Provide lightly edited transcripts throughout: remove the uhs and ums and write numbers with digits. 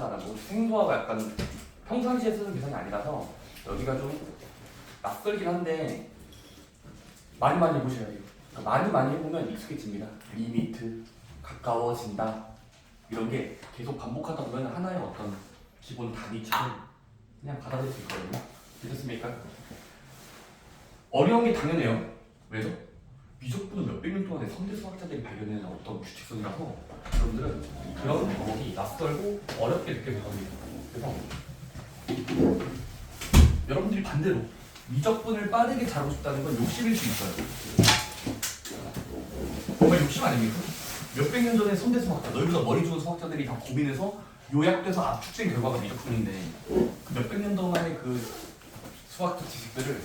반복하다라고 생소하고 약간 평상시에 쓰는 계산이 아니라서 여기가 좀 낯설긴 한데 많이 해보셔야 돼요. 그러니까 많이 해보면 익숙해집니다. 리미트, 가까워진다 이런 게 계속 반복하다 보면 하나의 어떤 기본 단위처럼 그냥 받아들일 거거든요. 되셨습니까? 어려운 게 당연해요. 왜죠? 미적분은 몇백 년 동안에 선대 수학자들이 발견해낸 어떤 규칙성이라서 여러분들은 그런 과목이 낯설고 어렵게 느껴질 겁니다. 그래서 여러분들이 반대로 미적분을 빠르게 잘하고 싶다는 건 욕심일 수 있어요. 정말 욕심 아닙니까? 몇백 년 전에 선대 수학자, 너희보다 머리 좋은 수학자들이 다 고민해서 요약돼서 압축된 결과가 미적분인데 그 몇백 년 동안의 그 수학적 지식들을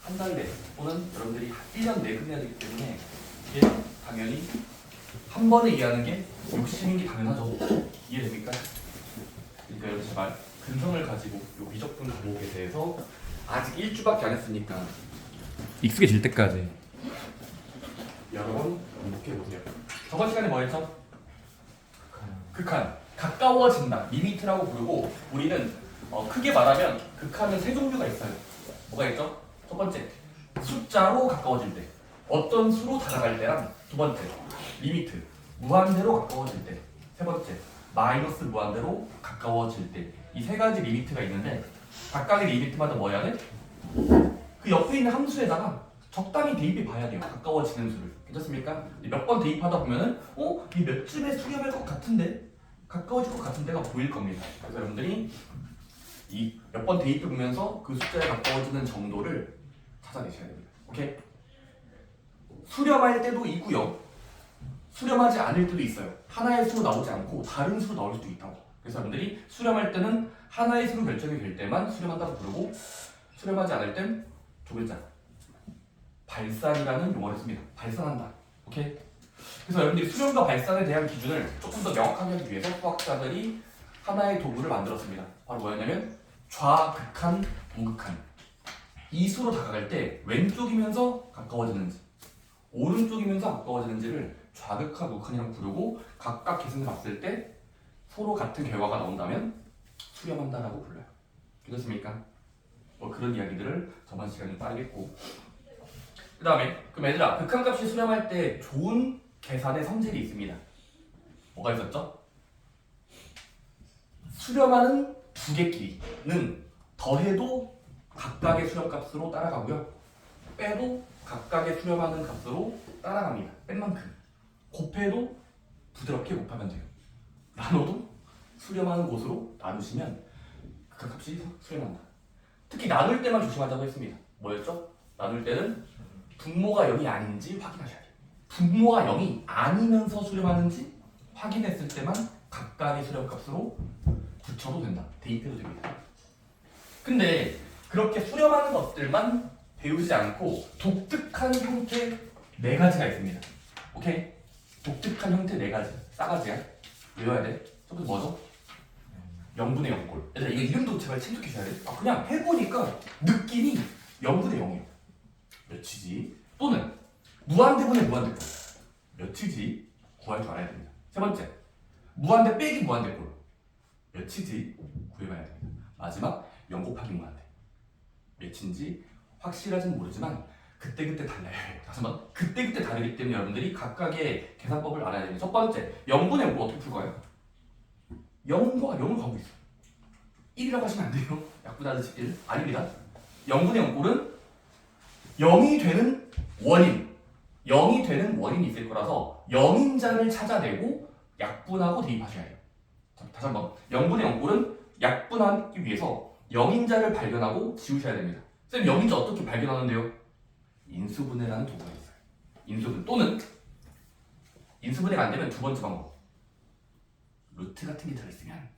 한 달 내 또는 여러분들이 1년 내근 해야 되기 때문에 이게 당연히 한 번에 이해하는 게 욕심인 게 당연하죠. 이해됩니까? 그러니까 여러분 제발 근성을 가지고 이 미적분 과목에 대해서 아직 1주밖에 안 했으니까 익숙해질 때까지 여러 번 반복해보세요. 저번 시간에 뭐 했죠? 극한, 가까워진다, 리미트라고 부르고 우리는 크게 말하면 극한은 세 종류가 있어요. 뭐가 있죠? 첫 번째, 숫자로 가까워질 때 어떤 수로 다가갈 때랑 두 번째, 리미트, 무한대로 가까워질 때 세 번째, 마이너스 무한대로 가까워질 때 이 세 가지 리미트가 있는데 각각의 리미트마다 뭐 해야 돼? 그 옆에 있는 함수에다가 적당히 대입해 봐야 돼요. 가까워지는 수를. 괜찮습니까? 몇 번 대입하다 보면은 이 몇쯤에 수렴할 것 같은데 가까워질 것 같은 데가 보일 겁니다. 그래서 여러분들이 이 몇 번 대입해 보면서 그 숫자에 가까워지는 정도를 찾아내셔야 됩니다. 오케이? 수렴할 때도 있고요. 수렴하지 않을 때도 있어요. 하나의 수로 나오지 않고 다른 수로 나올 수도 있다고. 그래서 여러분들이 수렴할 때는 하나의 수로 결정이 될 때만 수렴한다고 부르고 수렴하지 않을 땐 두 글자 발산이라는 용어를 씁니다. 발산한다. 오케이? 그래서 여러분들이 수렴과 발산에 대한 기준을 조금 더 명확하게 하기 위해서 수학자들이 하나의 도구를 만들었습니다. 바로 뭐였냐면 좌극한, 우극한. 이 수로 다가갈 때 왼쪽이면서 가까워지는지 오른쪽이면서 가까워지는지를 좌극한, 우극한이라고 부르고 각각 계산을 봤을 때 서로 같은 결과가 나온다면 수렴한다라고 불러요. 괜찮습니까? 뭐 그런 이야기들을 저번 시간에 빠르겠고 그 다음에 그럼 얘들아 극한값이 수렴할 때 좋은 계산의 성질이 있습니다. 뭐가 있었죠? 수렴하는 두 개끼리는 더해도 각각의 수렴값으로 따라가고요. 빼도 각각의 수렴하는 값으로 따라갑니다. 뺀 만큼. 곱해도 부드럽게 곱하면 돼요. 나눠도 수렴하는 곳으로 나누시면 극한값이 수렴한다. 특히 나눌 때만 조심하자고 했습니다. 뭐였죠? 나눌 때는 분모가 0이 아닌지 확인하셔야 돼요. 분모가 0이 아니면서 수렴하는지 확인했을 때만 각각의 수렴값으로 붙여도 된다. 대입해도 됩니다. 근데 그렇게 수렴하는 것들만 배우지 않고 독특한 형태 4가지가 있습니다. 오케이? 독특한 형태 4가지. 싸가지야. 외워야 돼. 첫 번째 뭐죠? 0분의 0꼴. 얘들아 이거 이름도 제발 친숙해줘야 돼. 그냥 해보니까 느낌이 0분의 0이에요. 몇이지? 또는 무한대분의 무한대꼴. 몇이지? 구할 줄 알아야 됩니다. 세 번째, 무한대 빼기 무한대꼴. 몇이지? 구해봐야 됩니다. 마지막, 0 곱하기 무한대. 몇인지 확실하진 모르지만 그때그때 달라요. 다시 한번 그때그때 다르기 때문에 여러분들이 각각의 계산법을 알아야 됩니다. 첫 번째, 0분의 5 어떻게 풀 거예요? 0과 0을 가고 있어요. 1이라고 하시면 안 돼요. 약분하듯이 1. 아닙니다. 0분의 0꼴은 0이 되는 원인, 0이 되는 원인이 있을 거라서 0인자를 찾아내고 약분하고 대입하셔야 해요. 자, 다시 한번 0분의 0꼴은 약분하기 위해서 0인자를 발견하고 지우셔야 됩니다. 쌤 0인자 어떻게 발견하는데요? 인수분해라는 도구가 있어요. 인수분 또는 인수분해가 안 되면 두 번째 방법. 루트 같은 게 들어있으면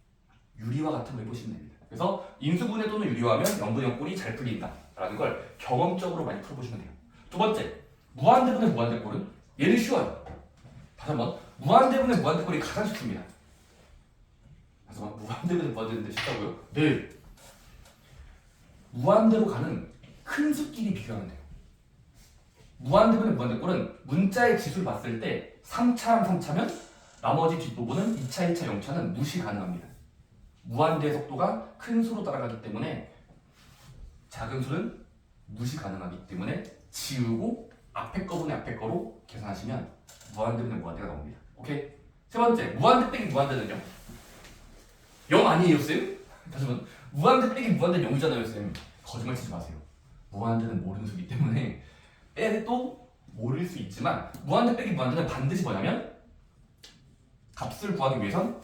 유리화 같은 거 해보시면 됩니다. 그래서 인수분해 또는 유리화하면 0분의 0꼴이 잘 풀린다 라는 걸 경험적으로 많이 풀어보시면 돼요. 두 번째, 무한대분의 무한대꼴은 얘는 쉬워요. 다시 한번 무한대분의 무한대꼴이 가장 쉽습니다. 다시 한번 무한대분의 무한대꼴인데 쉽다고요? 네. 무한대로 가는 큰 수끼리 비교하면 돼요. 무한대분의 무한대꼴은 문자의 지수를 봤을 때 3차랑 3차면 나머지 뒷부분은 2차, 1차, 0차는 무시 가능합니다. 무한대의 속도가 큰 수로 따라가기 때문에 작은 수는 무시 가능하기 때문에 지우고 앞에 거분의 앞에 거로 계산하시면 무한대분의 무한대가 나옵니다. 오케이? 세 번째, 무한대 빼기 무한대는요? 0 아니에요, 쌤? 다시 한번, 무한대 빼기 무한대는 0이잖아요, 쌤. 거짓말 치지 마세요. 무한대는 모르는 수이기 때문에 빼도 모를 수 있지만 무한대 빼기 무한대는 반드시 뭐냐면 값을 구하기 위해선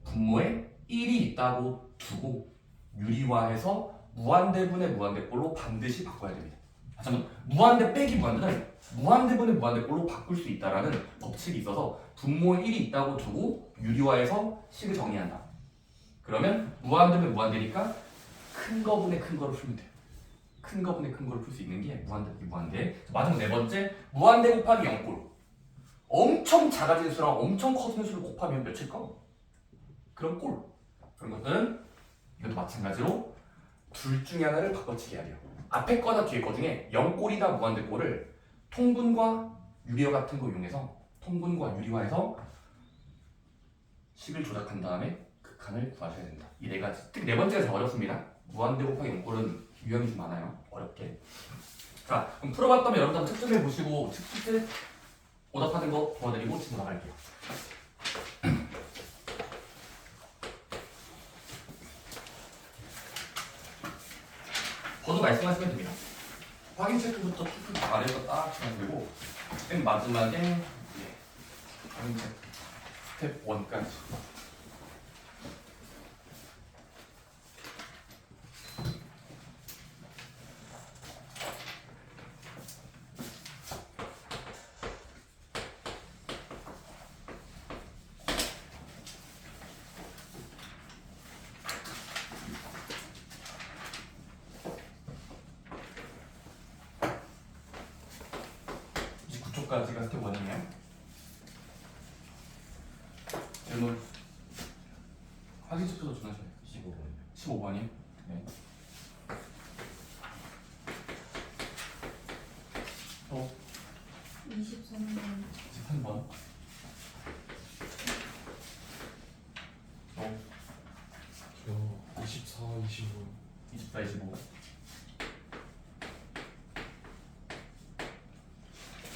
분모에 1이 있다고 두고 유리화해서 무한대분의 무한대꼴로 반드시 바꿔야 됩니다. 다시 한번, 무한대 빼기 무한대는 무한대분의 무한대꼴로 바꿀 수 있다라는 법칙이 있어서 분모에 1이 있다고 두고 유리화해서 식을 정리한다. 그러면 무한대분의 무한대니까 큰 거분의 큰 거를 풀면 돼요. 큰 거분의 큰 거를 풀 수 있는 게 무한대 빼기 무한대. 마지막 네 번째, 무한대 곱하기 0꼴. 엄청 작아진 수랑 엄청 커지는 수를 곱하면 몇일까? 그런 꼴. 그런 것들은 이것도 마찬가지로 둘 중에 하나를 바꿔치기 해야 돼요. 앞에 거나 뒤에 거 중에 0꼴이나 무한대 꼴을 통분과 유리화 같은 거 이용해서 통분과 유리화해서 식을 조작한 다음에 극한을 구하셔야 된다. 이 네 가지. 특히 네 번째가 제일 어렵습니다. 무한대 곱하기 0꼴은 유형이 좀 많아요. 어렵게. 자, 그럼 풀어봤다면 여러분들 측정해 보시고 측집 오답하는 거 도와드리고 지금 나갈게요. 저도 말씀하시면 됩니다. 확인 체크부터 툭툭 아래에서 딱 하면 되고 맨 마지막에 확인 체크 스텝 1까지. 까지가 스텝 1이네요. 질문. 확인 체크도 전하셔요. 15번이요? 네. 또 23번. 13번. 또 24, 25. 24, 25.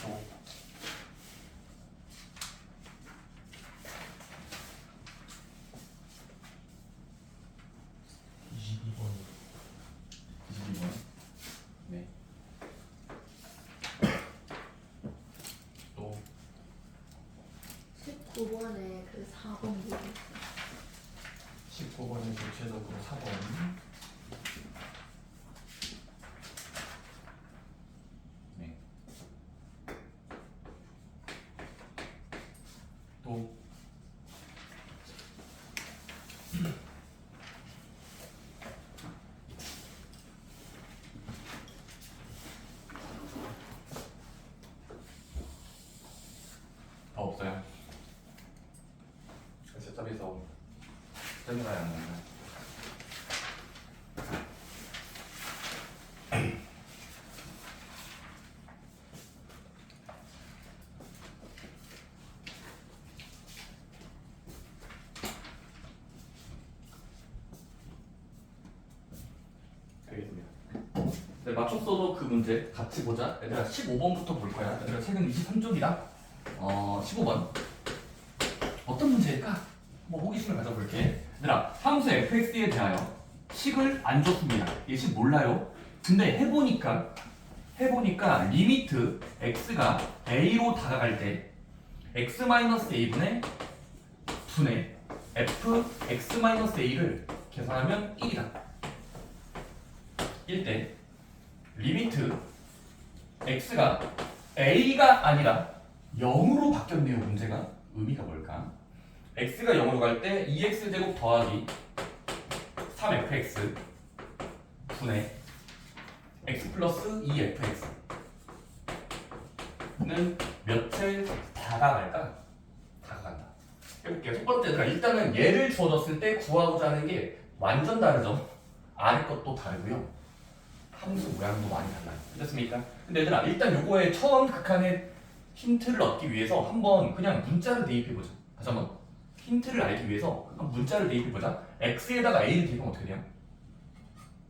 또 22번. 22번. 네. 또 19번에 그 4번 부분. 19번에 구체적으로 4번. 네. 또 더 없어요. 세tab에서 뜬가요, 안 나요? 알겠습니다. 네, 맞췄어도 그 문제 같이 보자. 얘들아 15번부터 볼 거야. 얘들아 책은 23쪽이다. 15번. 어떤 문제일까? 뭐 호기심을 가져볼게. 얘들아 함수 fx에 대하여 식을 안 줬습니다. 얘 식 몰라요. 근데 해보니까 리미트 x가 a로 다가갈 때 x-a분의 분의 fx-a를 계산하면 1이다. 1대 리미트 x가 a가 아니라 0으로 바뀌었네요. 문제가 의미가 뭘까? x가 0으로 갈 때 2x제곱 더하기 3fx 분의 x 플러스 2fx는 몇에 다가갈까? 다가간다. 해볼게요. 첫 번째 얘들아 일단은 얘를 주어졌을 때 구하고자 하는 게 완전 다르죠. 아래 것도 다르고요. 함수 모양도 많이 달라요. 됐습니까? 근데 얘들아 일단 요거의 처음 극한의 힌트를 얻기 위해서 한번 그냥 문자를 대입해보자. 다시 한번 힌트를 알기 위해서 한 문자를 대입해보자. x에다가 a를 대입하면 어떻게 돼요?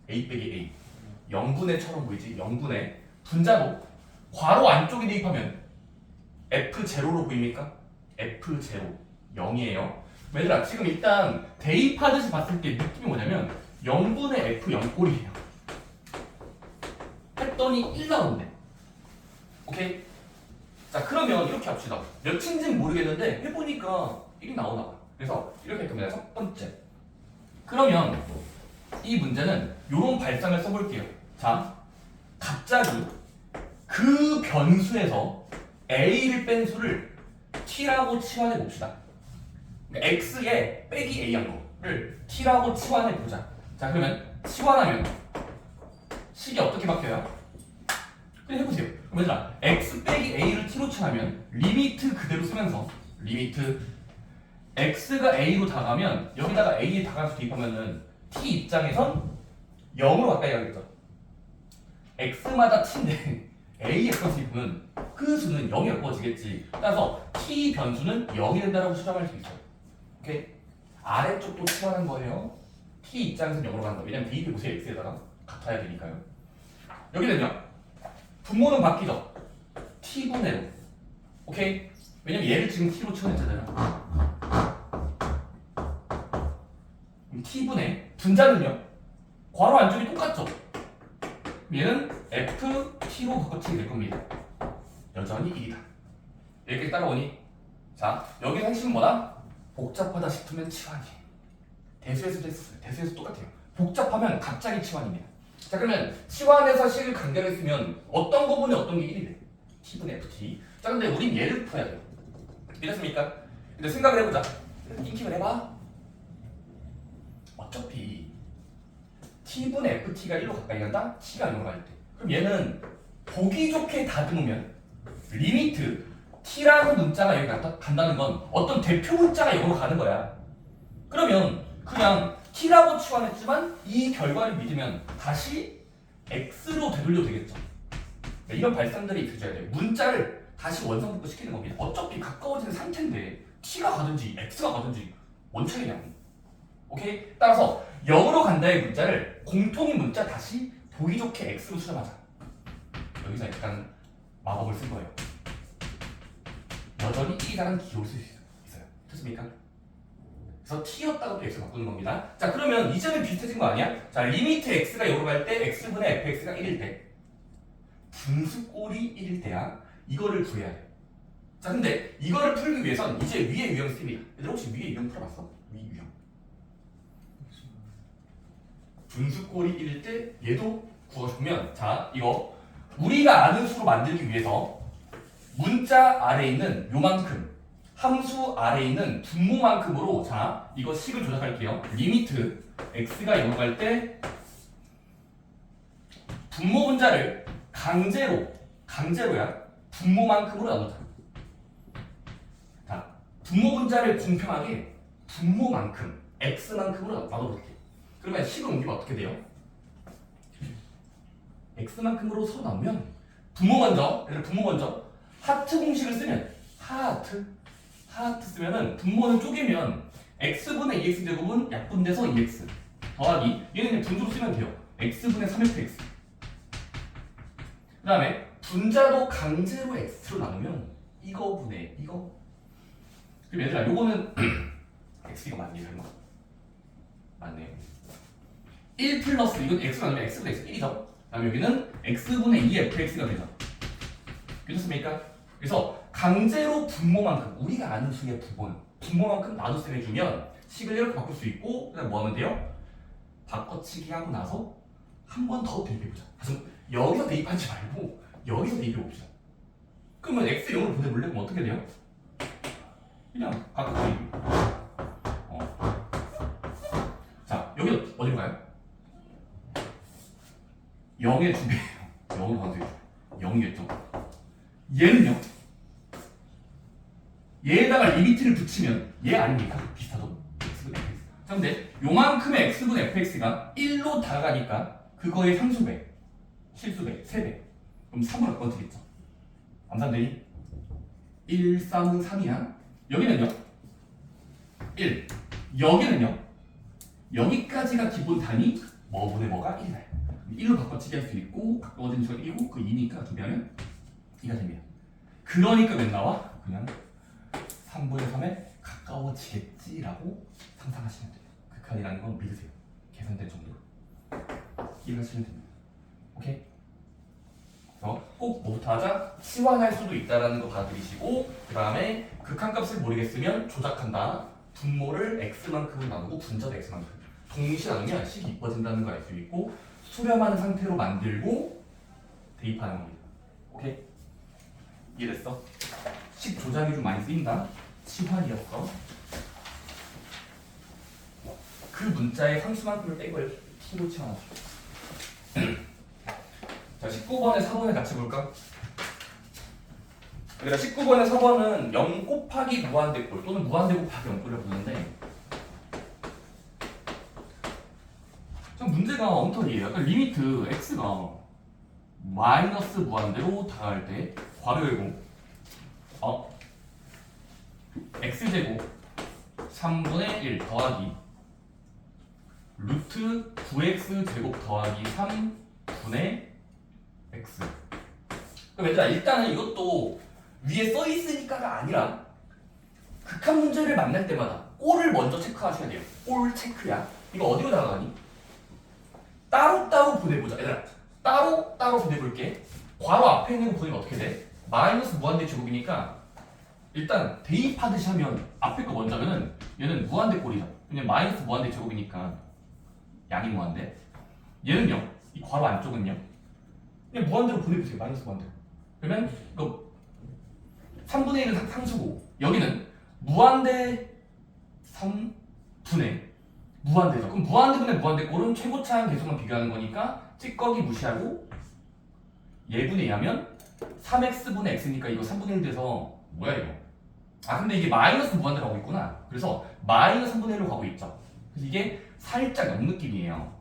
a 빼기 a 0분의처럼 보이지? 0분의 분자도 괄호 안쪽에 대입하면 f0로 보입니까? f0 0이에요. 얘들아 지금 일단 대입하듯이 봤을 때 느낌이 뭐냐면 0분의 f0 꼴이에요. 했더니 1 나오네. 오케이? 자 그러면 이렇게 합시다. 몇인지는 모르겠는데 해보니까 1이 나오나 봐. 그래서 이렇게 할 겁니다. 첫 번째. 그러면 이 문제는 이런 발상을 써볼게요. 자 갑자기 그 변수에서 a를 뺀 수를 t라고 치환해 봅시다. 그러니까 x에 빼기 a 한 거를 t라고 치환해 보자. 자 그러면 치환하면 식이 어떻게 바뀌어요? 그냥 해보세요. 그럼 얘들아 x 빼기 a를 t로 치환하면 리미트 그대로 쓰면서 리미트 x가 a로 다가면 여기다가 a에 다가서 대입하면은 t 입장에선 0으로 가까이 가겠죠. x마다 t인데 a에 가까워서 대입하면 그 수는 0이 가까워지겠지. 따라서 t 변수는 0이 된다고 수정할 수 있어요. 오케이? 아래쪽도 치환한 거예요. t 입장에서는 0으로 가는 거예요. 왜냐면 대입해보세요. x에다가 같아야 되니까요. 여기는요. 분모는 바뀌죠. t분의 5. 오케이? 왜냐면 얘를 지금 t로 치환했잖아요. t분의 분자는요. 괄호 안쪽이 똑같죠. 얘는 ft로 바꿔치게 될 겁니다. 여전히 1이다. 여기까지 따라오니? 자 여기서 핵심은 뭐다? 복잡하다 싶으면 치환이. 대수에서도 했었어요. 대수에서 똑같아요. 복잡하면 갑자기 치환입니다. 자 그러면 치환해서 식을 간결했으면 어떤 거분에 어떤 게 1이 돼? t분의 ft. 자 근데 우린 얘를 풀어야 돼요. 이랬습니까? 근데 생각을 해보자. 인킥을 해봐. 어차피 t분의 ft가 1로 가까이 간다? t가 0으로 갈 때. 그럼 얘는 보기 좋게 다듬으면 리미트 t라는 문자가 여기 간다는 건 어떤 대표 문자가 0으로 가는 거야. 그러면 그냥 t라고 치환했지만 이 결과를 믿으면 다시 x로 되돌려도 되겠죠. 이런 발상들이 있어야 돼요. 문자를 다시 원상복구 시키는 겁니다. 어차피 가까워지는 상태인데 t가 가든지 x가 가든지 원차이냐. 오케이? 따라서 0으로 간다의 문자를 공통인 문자 다시 보기 좋게 x로 수정하자. 여기서 약간 마법을 쓴 거예요. 여전히 1이라는 기호를 쓸 수 있어요. 됐습니까? 그래서 t였다가 또 x로 바꾸는 겁니다. 자 그러면 이제는 비슷해진 거 아니야? 자 리미트 x가 0으로 갈 때 x분의 fx가 1일 때 분수꼴이 1일 때야 이거를 구해야 돼. 자 근데 이거를 풀기 위해선 이제 위의 유형 씁니다. 얘들 혹시 위의 유형 풀어봤어? 위 유형. 분수꼴이 1일 때 얘도 구워주면 자 이거 우리가 아는 수로 만들기 위해서 문자 아래에 있는 요만큼 함수 아래에 있는 분모만큼으로 자 이거 식을 조작할게요. 리미트 x가 0으로 갈 때 분모 분자를 강제로야 분모만큼으로 나누자. 자 분모 분자를 공평하게 분모만큼 x만큼으로 나눠볼게요. 그러면 식을 옮기면 어떻게 돼요? x만큼으로 서로 나누면 분모 먼저 하트 공식을 쓰면 하트 쓰면은 분모는 쪼개면 x분의 2x 제곱은 약분돼서 2x 더하기 얘는 그냥 분수로 쓰면 돼요. x분의 3fx. 그 다음에 분자도 강제로 x로 나누면 이거분의 이거. 그럼 얘들아 요거는 x가 맞네. 설마 맞네요. 1 플러스 이건 x가 나누면 x분의 x 1이죠. 그다음에 여기는 x분의 2fx가 되죠. 괜찮습니까? 그래서 강제로 분모만큼 우리가 아는 수의 분모만큼 나눗셈 해주면 식을 이렇게 바꿀 수 있고 그다음 뭐 하면 돼요? 바꿔치기 하고 나서 한 번 더 대입해보자. 그래서 여기서 대입하지 말고 여기서 대입해봅시다. 그러면 x 0으로 보내볼래? 그럼 어떻게 돼요? 그냥 각각 대입. 자 여기 어디로 가요? 0의 2배예요. 0으로 가도 되죠. 0이겠죠. 얘는요. 얘에다가 리미트를 붙이면 얘 아닙니까? 비슷하죠? x분의 fx. 자 근데 요만큼의 x분의 fx가 1로 다가가니까 그거의 상수배, 실수배, 3배. 그럼 3으로 바꿔지겠죠. 암산되니? 1, 3은 3이야. 여기는요. 1. 여기는요. 여기까지가 기본 단위 뭐분의 뭐가 1이다. 1로 바꿔치기 할 수 있고 가까워지는 수가 1이고 그 2니까 준비하면 2가 됩니다. 그러니까 왜 나와? 그냥 3분의 3에 가까워지겠지라고 상상하시면 돼요. 극한이라는 건 믿으세요. 계산된 정도로 이해를 하시면 됩니다. 오케이? 그래서 꼭 뭐부터 하자? 치환할 수도 있다라는 거 받아들이시고 그 다음에 극한값을 모르겠으면 조작한다. 분모를 x만큼을 나누고 분자도 x만큼 동시에 나누면 식이 이뻐진다는 거 알 수 있고 수렴하는 상태로 만들고 대입하는 겁니다. 오케이? 이해됐어? 식 조작이 좀 많이 쓰인다. 치환이었어. 그 문자의 상수만큼을 뺀 걸 t로 치환하죠. 자, 19번에 4번을 같이 볼까? 그러니까 19번에 4번은 0 곱하기 무한대꼴 또는 무한대 곱하기 0꼴을 보는데 좀 문제가 엉터리예요. 약간 리미트 x가 마이너스 무한대로 다가갈 때 괄호 열고 x제곱 3분의 1 더하기 루트 9x 제곱 더하기 3분의 x. 그럼 얘들아 일단은 이것도 위에 써 있으니까가 아니라 극한 문제를 만날 때마다 꼴을 먼저 체크하셔야 돼요. 꼴 체크야. 이거 어디로 나가니? 따로따로 보내보자. 얘들아 따로따로 보내볼게. 괄호 앞에 있는 거 보내면 어떻게 돼? 마이너스 무한대 제곱이니까 일단 대입하듯이 하면 앞에 거 먼저 하면은 얘는 무한대 꼴이죠. 왜냐면 마이너스 무한대 제곱이니까 양이 무한대. 얘는요. 이 괄호 안쪽은요. 그냥 무한대로 보내보세요. 마이너스 무한대로. 그러면 이거 3분의 1은 상수고 여기는 무한대 3분의 무한대죠. 그럼 무한대분의 무한대 꼴은 최고차항 계속만 비교하는 거니까 찌꺼기 무시하고 예분에 의하면 3x분의 x니까 이거 3분의 1 돼서 뭐야 이거? 아 근데 이게 마이너스 무한대로 가고 있구나. 그래서 마이너스 3분의 1로 가고 있죠. 그래서 이게 살짝 영 느낌이에요.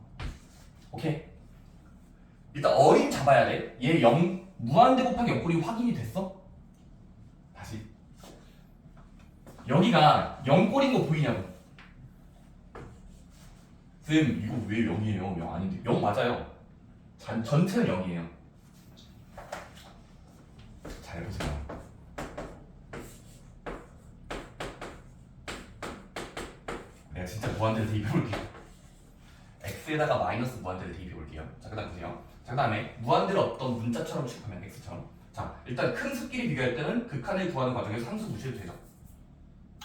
오케이? 일단 어림 잡아야 돼. 얘 0 무한대 곱하기 0꼴이 확인이 됐어? 다시 여기가 0꼴인 거 보이냐고. 쌤 이거 왜 0이에요? 0 아닌데 0 맞아요. 전체는 0이에요. 잘 보세요. 내가 진짜 무한대를 대입해볼게요. x에다가 마이너스 무한대를 대입해볼게요. 자, 그 다음 보세요. 자, 그 다음에 무한대를 어떤 문자처럼 취급하면 x처럼. 자, 일단 큰 수끼리 비교할 때는 극한을 구하는 과정에서 상수 무시해도 되죠.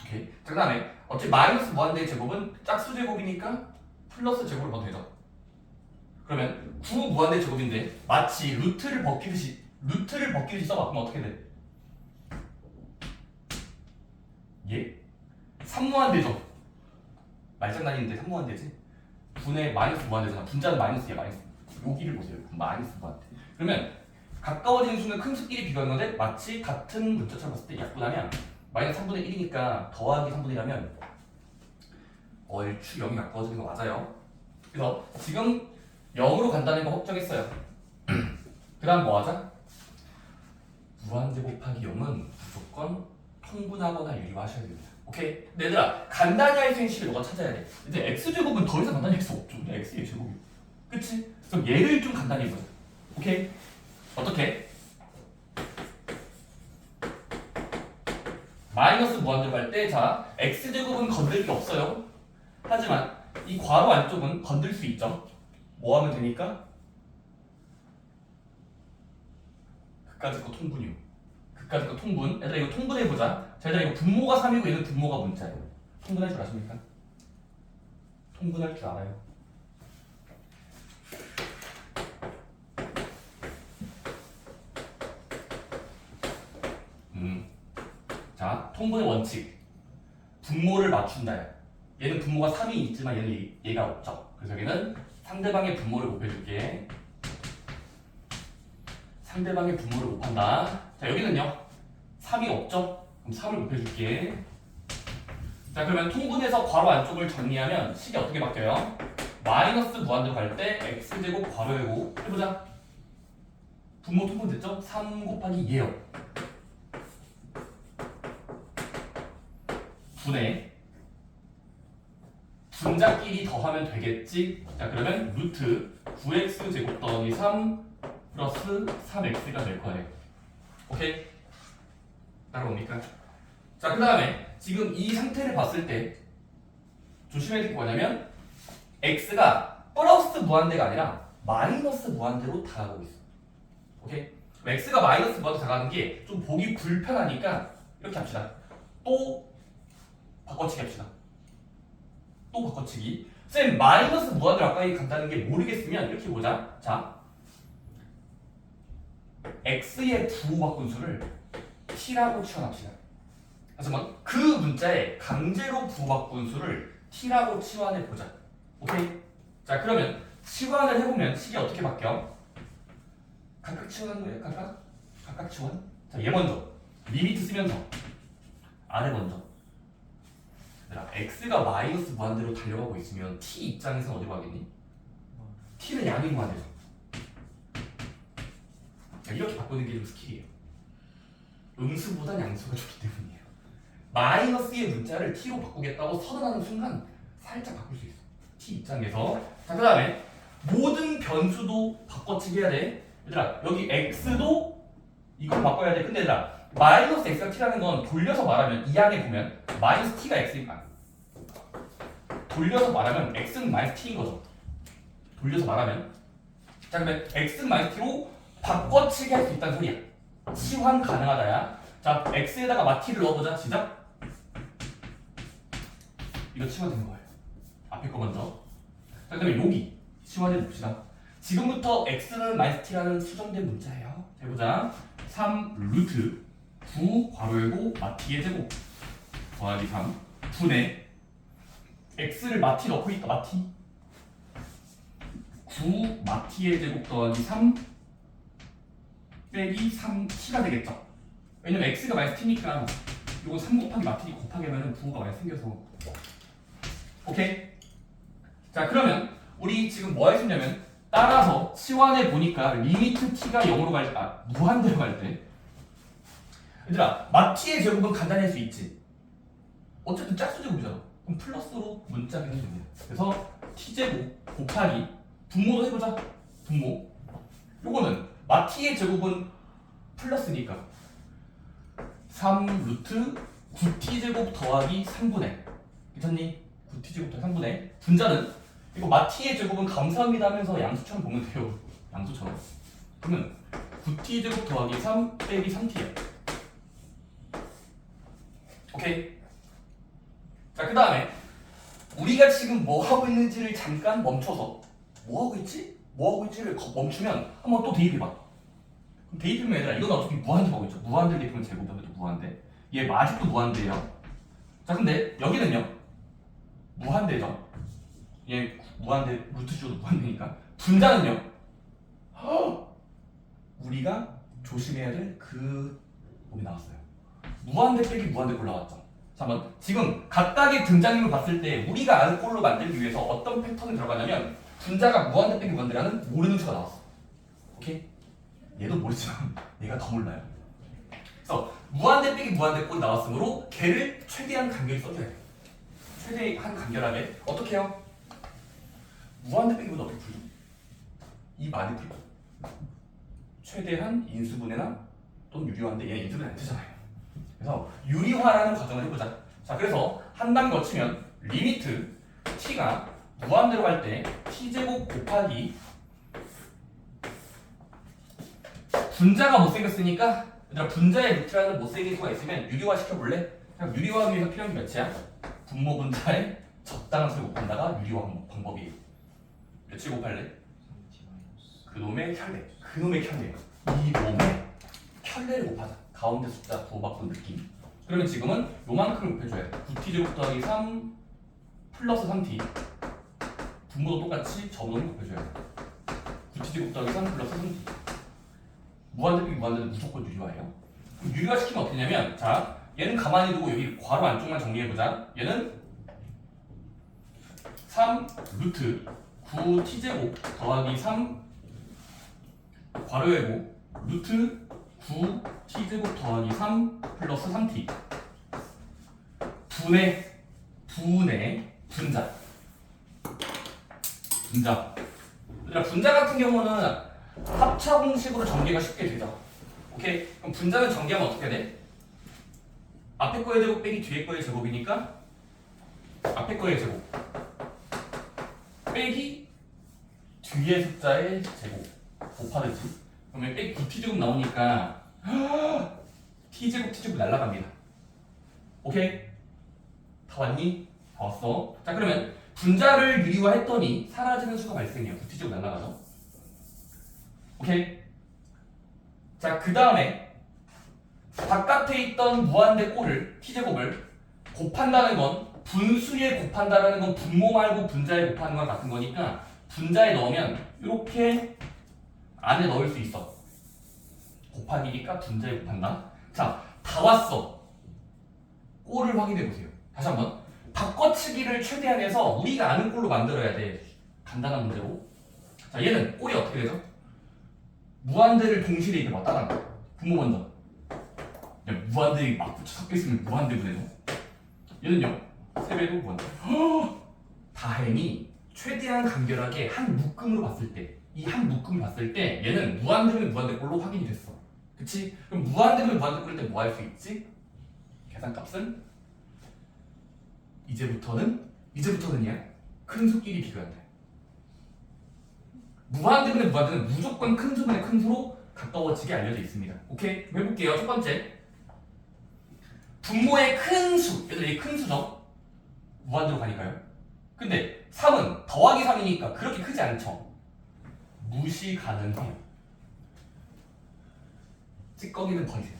오케이. 자, 그 다음에 어차피 마이너스 무한대의 제곱은 짝수 제곱이니까 플러스 제곱을 봐도 되죠. 그러면 9 무한대 제곱인데 마치 루트를 벗기듯이 써봐. 그럼 어떻게 돼? 예? 3무한대죠. 말장난인데 3무한대지? 분의 마이너스 무한대잖아. 분자는 마이너스야. 마이너스. 여기를 보세요. 마이너스 무한대. 그러면 가까워지는 수는 큰 수끼리 비교하는 건데 마치 같은 문자처럼 봤을 때 약분하면 마이너스 3분의 1이니까 더하기 3분의 1하면 얼추 0이 가까워지는 거 맞아요. 그래서 지금 0으로 간다는 거 확정했어요. 그 다음 뭐 하자? 무한대 곱하기 0은 무조건 통분하거나 유리화하셔야 됩니다. 오케이? 근데 얘들아 간단히 할 수 있는 식을 너가 찾아야 돼. 이제 x제곱은 더 이상 간단히 할 수 없죠. x의 제곱이. 그치? 그럼 얘를 좀 간단히 해보자. 오케이? 어떻게? 마이너스 무한대로 갈 때 자 x제곱은 건들 게 없어요. 하지만 이 괄호 안쪽은 건들 수 있죠. 뭐 하면 되니까? 그까짓 거 통분이요. 그까짓 거 통분. 얘들아 이거 통분해보자. 자 얘들아 이거 분모가 3이고 얘는 분모가 문자예요. 통분할 줄 아십니까? 통분할 줄 알아요. 자 통분의 원칙. 분모를 맞춘다. 얘는 분모가 3이 있지만 얘는 얘가 없죠. 그래서 여기는 상대방의 분모를 곱해줄게. 상대방의 분모를 곱한다. 자 여기는요 3이 없죠? 그럼 3을 곱해줄게. 자 그러면 통분해서 괄호 안쪽을 정리하면 식이 어떻게 바뀌어요? 마이너스 무한대로 갈 때 x제곱 괄호 열고 해보자. 분모 통분 됐죠? 3 곱하기 2예요. 분의 분자끼리 더하면 되겠지. 자 그러면 루트 9x 제곱 더하기 3 플러스 3x가 될 거예요. 오케이? 따라옵니까? 자 그 다음에 지금 이 상태를 봤을 때 조심해야 될 게 뭐냐면 x가 플러스 무한대가 아니라 마이너스 무한대로 다가가고 있어. 오케이? x가 마이너스 무한대로 다가가는 게 좀 보기 불편하니까 이렇게 합시다. 또 바꿔치기 합시다. 또 바꿔치기. 쌤 마이너스 무한대로 가까이 간다는 게 모르겠으면 이렇게 보자. 자 x의 부호박분수를 t라고 치환합시다. 하지만 그 문자에 강제로 부호박분수를 t라고 치환해 보자. 오케이? 자 그러면 치환을 해보면 식이 어떻게 바뀌어? 각각 치환하는 거예요. 각각 치환. 자 얘 먼저 리미트 쓰면서 아래 먼저. 얘들아 x가 마이너스 무한대로 달려가고 있으면 t 입장에서 어디로 가겠니? t는 양이 무한대죠. 이렇게 바꾸는 게 좀 스킬이에요. 음수보단 양수가 좋기 때문이에요. 마이너스의 문자를 t로 바꾸겠다고 선언하는 순간 살짝 바꿀 수 있어. t 입장에서. 자 그 다음에 모든 변수도 바꿔치기 해야 돼. 얘들아 여기 x도 이걸 바꿔야 돼. 근데 얘들아 마이너스 x가 t라는 건 돌려서 말하면 이 안에 보면 마이너스 t가 x니까 돌려서 말하면 x는 마이너스 t인 거죠. 돌려서 말하면. 자 그러면 x는 마이너스 t로 바꿔치기 할 수 있다는 소리야. 치환 가능하다야. 자 x에다가 마t를 넣어보자. 시작. 이거 치환되는 거예요. 앞에 거 먼저. 자 그다음에 여기 치환해 봅시다. 지금부터 x는 마이너스 t라는 수정된 문자예요. 해보자. 3 루트 9 괄호 열고 마t의 제곱 더하기 3 분의 x를 마t 넣고 있다. 마t 9 마t의 제곱 더하기 3 빼기 3t가 되겠죠. 왜냐면 x가 마이너스 t니까 이거 3 곱하기 마t이 곱하기 하면 부호가 많이 생겨서. 오케이? 자 그러면 우리 지금 뭐 했었냐면 따라서 치환해 보니까 리미트 t가 0으로 갈 때, 무한대로 갈 때 얘들아 마t의 제곱은 간단히 할 수 있지. 어쨌든 짝수 제곱이잖아. 그럼 플러스로 문자 변이 됩니다. 그래서 t제곱 곱하기 분모도 해보자. 분모 요거는 마t의 제곱은 플러스니까 3 루트 9t제곱 더하기 3분의 괜찮니? 9t제곱 더하기 3분의 분자는 이거 마t의 제곱은 감사합니다 하면서 양수처럼 보면 돼요. 양수처럼. 그러면 9t제곱 더하기 3 빼기 3t야. 오케이? 자 그 다음에 우리가 지금 뭐 하고 있는지를 잠깐 멈춰서 뭐 하고 있지? 뭐 하고 있지를 멈추면 한번 또 대입해봐. 그럼 대입하면 얘들아 이건 어차피 무한대 하고 있죠. 무한대 대입하면 제곱하면 또 무한대. 얘 아직도 무한대예요. 자 근데 여기는요 무한대죠. 얘 무한대 루트 주어도 무한대니까. 분자는요 우리가 조심해야 될 그 놈이 나왔어요. 무한대 빼기 무한대 골라왔죠. 잠깐만 지금 각각의 등장인물 봤을 때 우리가 아는 꼴로 만들기 위해서 어떤 패턴이 들어가냐면 분자가 무한대 빼기 무한대라는 모르는 수가 나왔어. 오케이? 얘도 모르지만 얘가 더 몰라요. 그래서 무한대 빼기 무한대 꼴이 나왔으므로 걔를 최대한 간결히 써줘야 돼. 최대한 간결하게 어떻게 해요? 무한대 빼기 무한대 어떻게 풀죠? 이 많이 풀죠. 최대한 인수분해나 또는 유리화인데 얘는 인수분해 안 되잖아요. 그래서 유리화라는 과정을 해보자. 자 그래서 한 단계 거치면 리미트 t가 무한대로 갈 때 t제곱 곱하기 분자가 못생겼으니까 얘들아 분자의 루트라는 못생긴 수가 있으면 유리화 시켜볼래? 그냥 유리화하기 위해서 필요한 게 몇이야? 분모 분자에 적당한 수를 곱한다가 유리화 방법이에요. 몇을 곱할래? 그놈의 켤레. 그놈의 켤레. 이놈의 켤레를 곱하자. 가운데 숫자 부호바꾼 느낌. 그러면 지금은 요만큼을 곱해줘야 돼. 9t제곱 더하기 3 플러스 3t. 분모도 똑같이 적음을 곱해줘야 돼. 9t제곱 더하기 3 플러스 3t. 무한대 빼기 무한대는 무조건 유리화예요. 그럼 유리화 시키면 어떻게 되냐면 자 얘는 가만히 두고 여기 괄호 안쪽만 정리해보자. 얘는 3 루트 9t제곱 더하기 3 괄호 열고 루트 9t제곱 더하기 3 플러스 3t 분의 분자 분자. 얘들아, 분자 같은 경우는 합차 공식으로 전개가 쉽게 되죠. 오케이? 그럼 분자는 전개하면 어떻게 돼? 앞에 거의 제곱 빼기 뒤에 거의 제곱이니까 앞에 거의 제곱 빼기 뒤에 숫자의 제곱 곱하듯이. 그러면 빼기 9t제곱 나오니까 t제곱 날라갑니다. 오케이? 다 왔니? 다 왔어. 자, 그러면 분자를 유리화했더니 사라지는 수가 발생해요. 9t제곱 날라가죠. 오케이? 자, 그 다음에 바깥에 있던 무한대 꼴을 t제곱을 곱한다는 건 분수에 곱한다라는 건 분모 말고 분자에 곱하는 거랑 같은 거니까 분자에 넣으면 이렇게 안에 넣을 수 있어. 곱하기니까 분자에 곱한다. 자, 다 왔어. 꼴을 확인해 보세요. 다시 한번. 바꿔치기를 최대한 해서 우리가 아는 꼴로 만들어야 돼. 간단한 문제로. 자, 얘는 꼴이 어떻게 되죠? 무한대를 동시에 이렇게 왔다 갔다. 분모 먼저. 무한대에 막 붙여 섞여 있으면 무한대분해죠. 얘는요. 세배도 무한대. 다행히 최대한 간결하게 한 묶음으로 봤을 때, 이 한 묶음을 봤을 때 얘는 무한대면 무한대 꼴로 확인이 됐어. 그치? 그럼 무한대면 무한대 꼴일 때 뭐 할 수 있지? 계산값은 이제부터는요. 큰 수끼리 비교한다. 무한대분의 무한대는 무조건 큰 수분의 큰 수로 가까워지게 알려져 있습니다. 오케이? 그럼 해볼게요. 첫 번째. 분모의 큰 수. 얘들 이 큰 수죠? 무한대로 가니까요. 근데 3은 더하기 3이니까 그렇게 크지 않죠? 무시 가능해요. 찌꺼기는 버리세요.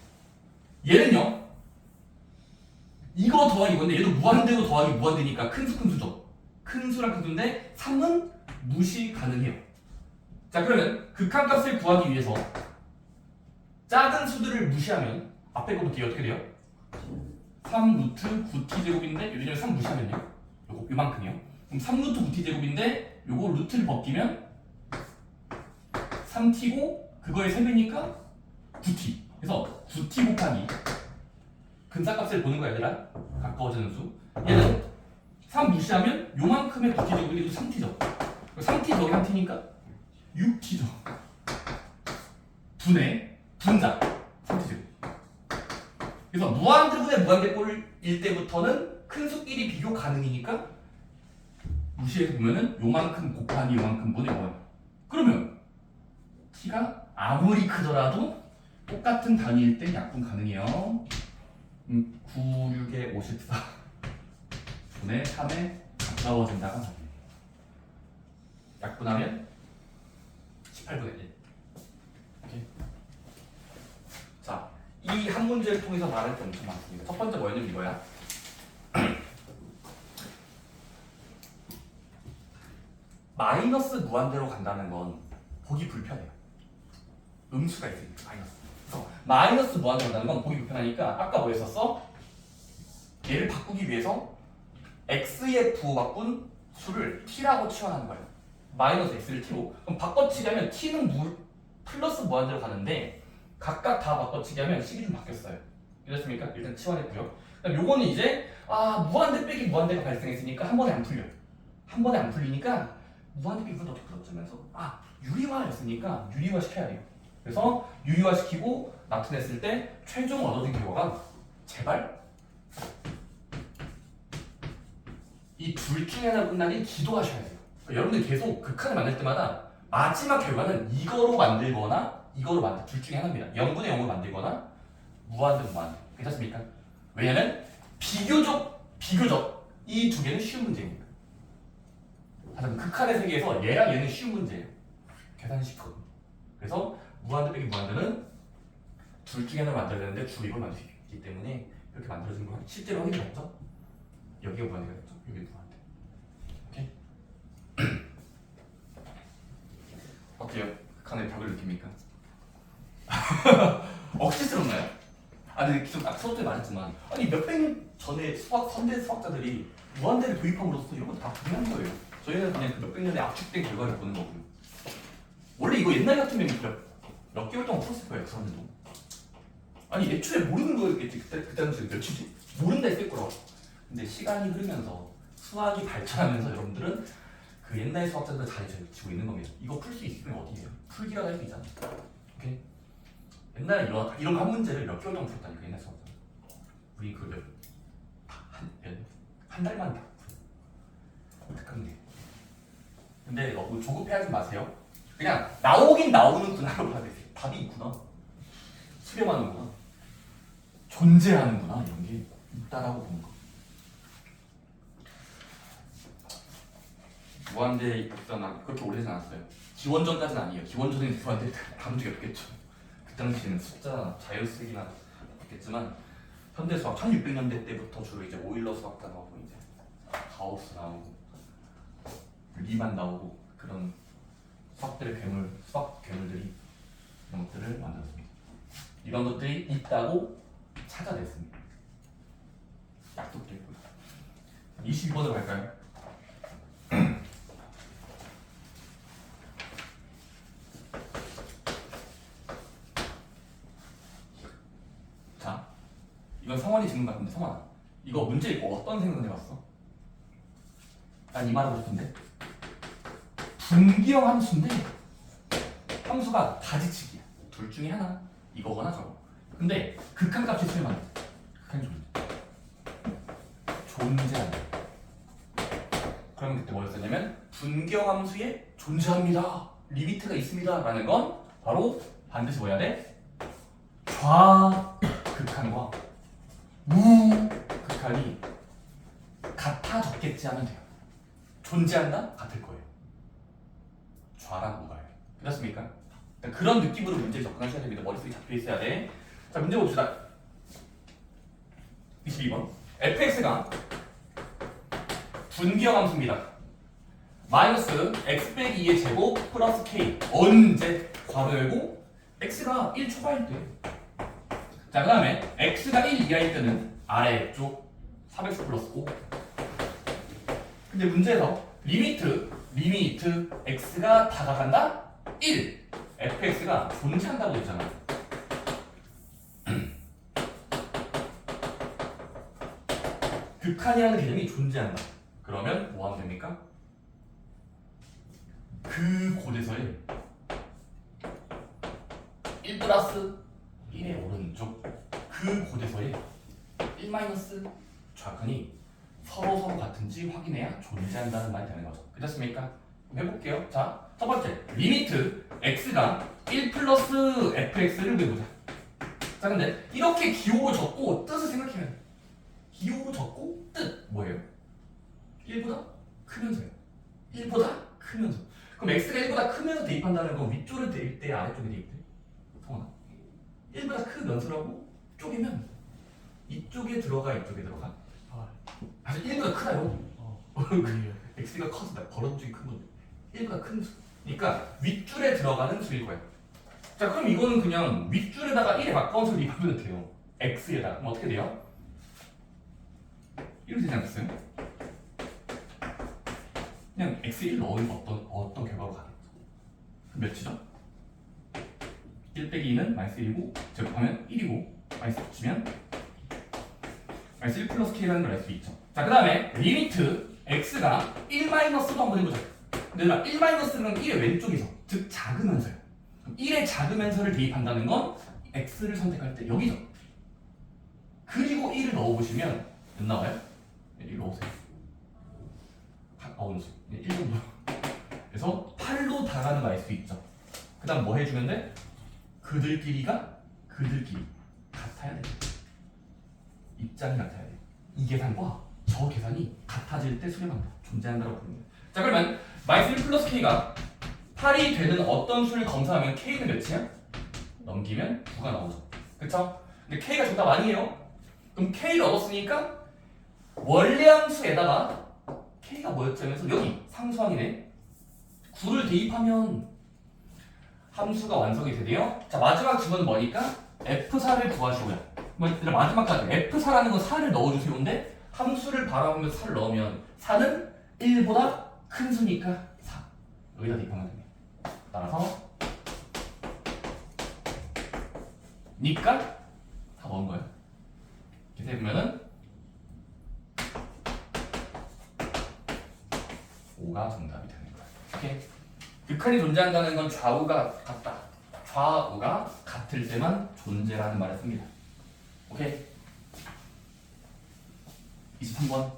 얘는요. 이거 더하기 이건데 얘도 무한대로 더하기 무한대니까 큰 수죠. 큰 수랑 큰 수인데 3은 무시 가능해요. 자, 그러면 극한값을 구하기 위해서 작은 수들을 무시하면 앞에 거부터 뒤에 어떻게 돼요? 3 루트 9t제곱인데 요즘에 3 무시하면요? 요만큼이요. 그럼 3 루트 9t제곱인데 요거 루트를 벗기면 3t고 그거의 3배니까 9t. 그래서 9t 곱하기 근사값을 보는 거야 얘들아. 가까워지는 수. 얘는 3 무시하면 요만큼의 9t제곱이 3t죠. 3t 더하기 3t니까 6t죠. 분자 3t제곱. 그래서 무한대분의 무한대 꼴일 때부터는 큰 수끼리 비교 가능이니까 무시해서 보면은 요만큼 곱하기 요만큼 분의 5. 그러면 t가 아무리 크더라도 똑같은 단위일 때 약분 가능해요. 9, 6에 54 분의 3에 가까워진다가 나와요. 약분하면 18분의 1. 오케이. 자, 이 한 문제를 통해서 말할 게 엄청 많습니다. 첫 번째 뭐였냐면 이거야. 마이너스 무한대로 간다는 건 보기 불편해요. 음수가 있으니까 마이너스. 그래서 마이너스 무한대로 간다는 건 보기 불편하니까 아까 뭐 했었어? 얘를 바꾸기 위해서 x의 부호바꾼 수를 t라고 치환하는 거예요. 마이너스 x를 t로. 그럼 바꿔치기 하면 t는 플러스 무한대로 가는데 각각 다 바꿔치기 하면 식이 좀 바뀌었어요. 이렇습니까? 일단 치환했고요. 그다음 요거는 이제 무한대 빼기 무한대가 발생했으니까 한 번에 안 풀려. 한 번에 안 풀리니까 무한대 빼기 무한대 어떻게 풀었자면서 유리화였으니까 유리화 시켜야 돼요. 그래서 유리화 시키고 나타냈을 때 최종 얻어진 결과가 제발 이 둘 중에 하나 끝나니 기도하셔야 돼요. 그러니까 여러분들 계속 극한을 만들 때마다 마지막 결과는 이거로 만들거나 이거로 만들 둘 중에 하나입니다. 0분의 0으로 만들거나 무한대 무한대. 괜찮습니까? 왜냐면 비교적 이 두 개는 쉬운 문제입니다. 하여튼 극한의 세계에서 얘랑 얘는 쉬운 문제예요. 계산이 쉽거든요. 그래서 무한대 빼기 무한대는 둘 중에 하나를 만들어야 되는데 주로 이걸 만들 수 있기 때문에 이렇게 만들어진 거 실제로 확인이 없죠? 여기가 무한대가 됐죠? 여기 무한대. 오케이? 어때요? 극한의 벽을 느낍니까? 억지스럽나요? 근데 좀 수업 때 말했지만 몇백 년 전에 선대 수학자들이 무한대를 도입함으로써 이런 거 다 분명한 거예요. 저희는 그냥 그 몇백 년에 압축된 결과를 보는 거고요. 원래 이거 옛날 같으면 몇 개월 동안 풀었을 거예요, 그 사람들도. 애초에 모르는 거였겠지. 그때 당시에 며칠지? 모른다 했을 거라고. 근데 시간이 흐르면서 수학이 발전하면서 여러분들은 그 옛날 수학자들 자리 지고 있는 겁니다. 이거 풀 수 있으면 어떻게 해요? 풀기라도 할 수 있잖아. 오케이? 옛날에 이런 한 문제를 몇 개월 동안 풀었다니까 옛날 수학자. 우리 한 달만 다 풀어. 어떡하면 근데 너무 조급해하지 마세요. 그냥 나오긴 나오는구나로 봐야 돼. 답이 있구나. 수렴하는구나. 존재하는구나. 이런 게 있다라고 보는 거. 무한대 역사나 그렇게 오래되지 않았어요. 기원전까지는 아니에요. 기원전에는 무한대 다룬 적이 없겠죠. 그 당시에는 숫자 자연수학이나 없겠지만 현대 수학 1600년대 때부터 주로 이제 오일러 수학자 나오고 이제 가우스 나오고 리만 나오고 그런 수학들의 수학 괴물들이 이런 것들을 만들었습니다. 이런 것들이 있다고 찾아냈습니다. 약속도 있고요. 22번으로 갈까요? 자, 이건 성원이 지는 것 같은데 성원아, 이거 문제 읽고 어떤 생각을 해봤어? 난 이 말하고 싶은데 분기형 함수인데 함수가 가지치기야. 둘 중에 하나, 이거거나 저거. 근데 극한값이 수렴한다. 극한 존재한다. 그러면 그때 뭐였었냐면 분기형 함수에 존재합니다, 리미트가 있습니다 라는 건 바로 반드시 뭐 해야 돼? 좌극한과 우극한이 같아졌겠지 하면 돼요. 존재한다? 같을 거예요. 좌랑 우가요. 그렇습니까? 그런 느낌으로 문제에 접근하셔야 됩니다. 머릿속에 잡혀 있어야 돼. 자, 문제 봅시다. 22번. fx가 분기형 함수입니다. 마이너스 x 빼기 2의 제곱 플러스 k. 언제? 괄호 열고 x가 1 초과일 때. 자, 그 다음에 x가 1 이하일 때는 아래쪽 400 플러스 5. 근데 문제에서 리미트 x가 다가간다 1. fx가 존재한다고 했잖아. 극한이라는 개념이 존재한다. 그러면 뭐 하면 됩니까? 그 곳에서의 1 플러스 1의 오른쪽 그 곳에서의 1 마이너스 좌극한이 서로 같은지 확인해야 존재한다는 말이 되는 거죠. 그렇습니까? 해볼게요. 자, 첫 번째 리미트 x가 1 플러스 fx를 외우자. 자, 근데 이렇게 기호로 적고 뜻을 생각해야 돼. 기호로 적고 뜻 뭐예요? 1보다 크면서요. 1보다 크면서. 그럼 x가 1보다 크면서 대입한다는 건 위쪽을 대입 때 아래쪽에 대입 때? 성원아, 1보다 크면서라고 쪼개면 이쪽에 들어가 이쪽에 들어가? 아주 1보다 크다요. x가 커서 벌어진 쪽이 큰 건데 1보다 큰 수. 그러니까 윗줄에 들어가는 수일 거야. 자, 그럼 이거는 그냥 윗줄에다가 1에 가까운 수를 입하면 돼요. x에다가. 그럼 어떻게 돼요? 이렇게 되지 않겠어요? 그냥 x1 넣으면 어떤 결과로 가겠죠? 몇이죠? 1 빼기 2는 마이너스 1이고 제곱하면 1이고 마이너스 붙이면 마이너스 1 플러스 k라는 걸 알 수 있죠. 자, 그 다음에 리미트 x가 1 마이너스도 한번 해보자. 근데 1 마이너스는 1의 왼쪽에서, 즉 작으면서요. 1의 작으면서를 대입한다는 건 x를 선택할 때 여기죠. 그리고 1을 넣어보시면 몇 나와요? 1 넣으세요. 가까운 수 1 정도. 그래서 8로 다가는 걸 알 수 있죠. 그 다음 뭐 해주면 돼? 그들끼리 같아야 돼. 입장이 같아야 돼. 이 계산과 저 계산이 같아질 때 수렴한다. 존재한다고 부릅니다. 자, 그러면 마이너스 1 플러스 k가 8이 되는 어떤 수를 검사하면 k는 몇이야? 넘기면 9가 나오죠. 그쵸? 근데 k가 정답 아니에요. 그럼 k를 얻었으니까 원래함수에다가 k가 뭐였죠? 하면서 여기 상수항이네. 9를 대입하면 함수가 완성이 되네요. 자, 마지막 질문은 뭐니까? F4를 구하시고요. 마지막까지 F4라는 건 4를 넣어주세요인데 함수를 바라보면서 4를 넣으면 4는 1보다 큰 수니까 4. 여기다 대입하면 됩니다. 따라서 니까 다 넣은 거예요. 이렇게 해보면은 5가 정답이 되는 거야. 오케이? 극한이 존재한다는 건 좌우가 같다. 좌우가 같을 때만 존재라는 말을 씁니다. 오케이? 23번.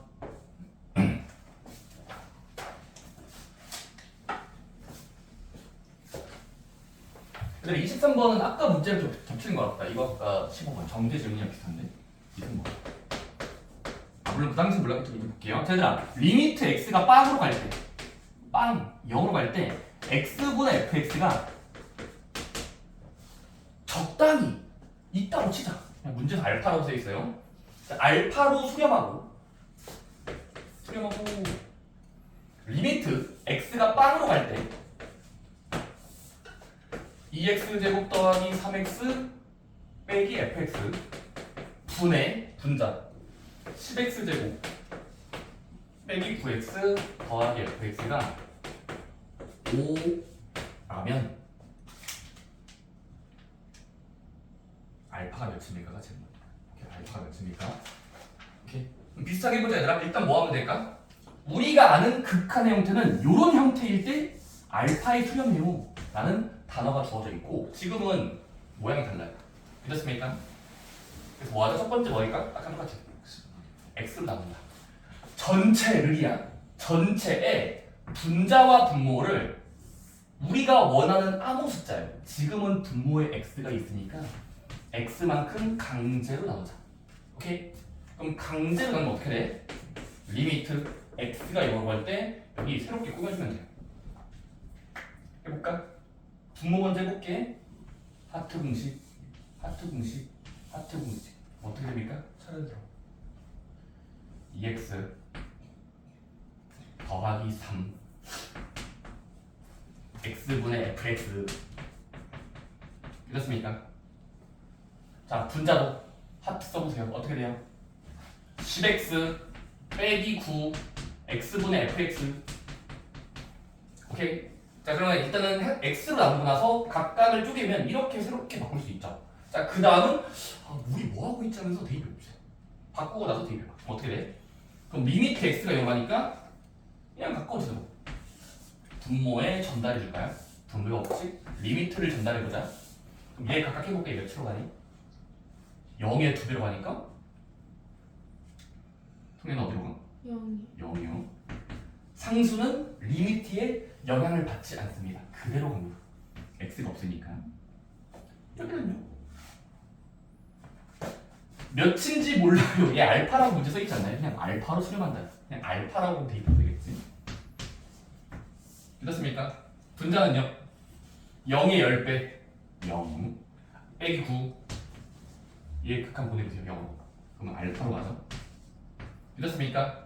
근데 23번은 아까 문제를 겹치는 것 같다. 이거 아까 15번 정제 질문이랑 비슷한데. 23번. 물론 그 당시 몰랐겠지만 이제 볼게요. 자, 얘들아, 리미트 x가 빵으로 갈 때, 빵 0으로 갈 때 x분의 fx가 적당히 있다고 치자. 그냥 문제에서 알파라고 써 있어요. 자, 알파로 수렴하고 리미트 x가 빵으로 갈 때 2x 제곱 더하기 3x 빼기 fx 분의 분자 10x 제곱 빼기 9x 더하기 fx가 5라면 알파가 몇입니까가 질문. 오케이, 알파가 몇입니까? 오케이. 그럼 비슷하게 해보자 얘들아. 일단 뭐 하면 될까? 우리가 아는 극한의 형태는 이런 형태일 때 알파의 수렴이요 라는 단어가 주어져 있고 지금은 모양이 달라요. 믿었습니까? 그래서 뭐하자? 첫 번째 뭐일까? 아까 똑같이 x로 나눈다. 전체를이야. 전체의 분자와 분모를 우리가 원하는 아무 숫자예요. 지금은 분모에 x가 있으니까 x만큼 강제로 나누자. 오케이? 그럼 강제로 나누면 어떻게 돼? 리미트 x가 0으로 갈 때 여기 새롭게 꾸며주면 돼요. 해볼까? 분모 먼저 해볼게. 하트 공식, 하트 공식, 하트 공식. 어떻게 됩니까? 차례 들어. 2x 더하기 3 x분의 fx 이렇습니까? 자, 분자도 하트 써보세요. 어떻게 돼요? 10x 빼기 9 x분의 fx. 오케이? 자, 그러면 일단은 x로 나누고 나서 각각을 쪼개면 이렇게 새롭게 바꿀 수 있죠. 자, 그 다음은 우리 뭐하고 있지 하면서 대입해 봅시다. 바꾸고 나서 대입해봐. 어떻게 돼? 그럼 리미트 x가 0 하니까 그냥 바꿔주세요. 분모에 전달해 줄까요? 분모가 없지? 리미트를 전달해 보자. 그럼 얘 각각 해볼게. 몇으로 가니? 0에 2배로 가니까 통계는 어디로 가? 0이 0이요. 상수는 리미트에 영향을 받지 않습니다. 그대로 갑니다. x가 없으니까. 여기는요? 몇인지 몰라요. 얘 알파라고 문제 써있지 않나요? 그냥 알파로 수렴한다. 그냥 알파라고 대입하면 되겠지. 됐습니까? 분자는요? 0의 10배 0 빼기 9 얘 극한 보내주세요. 0 그러면 알파로 가죠. 됐습니까?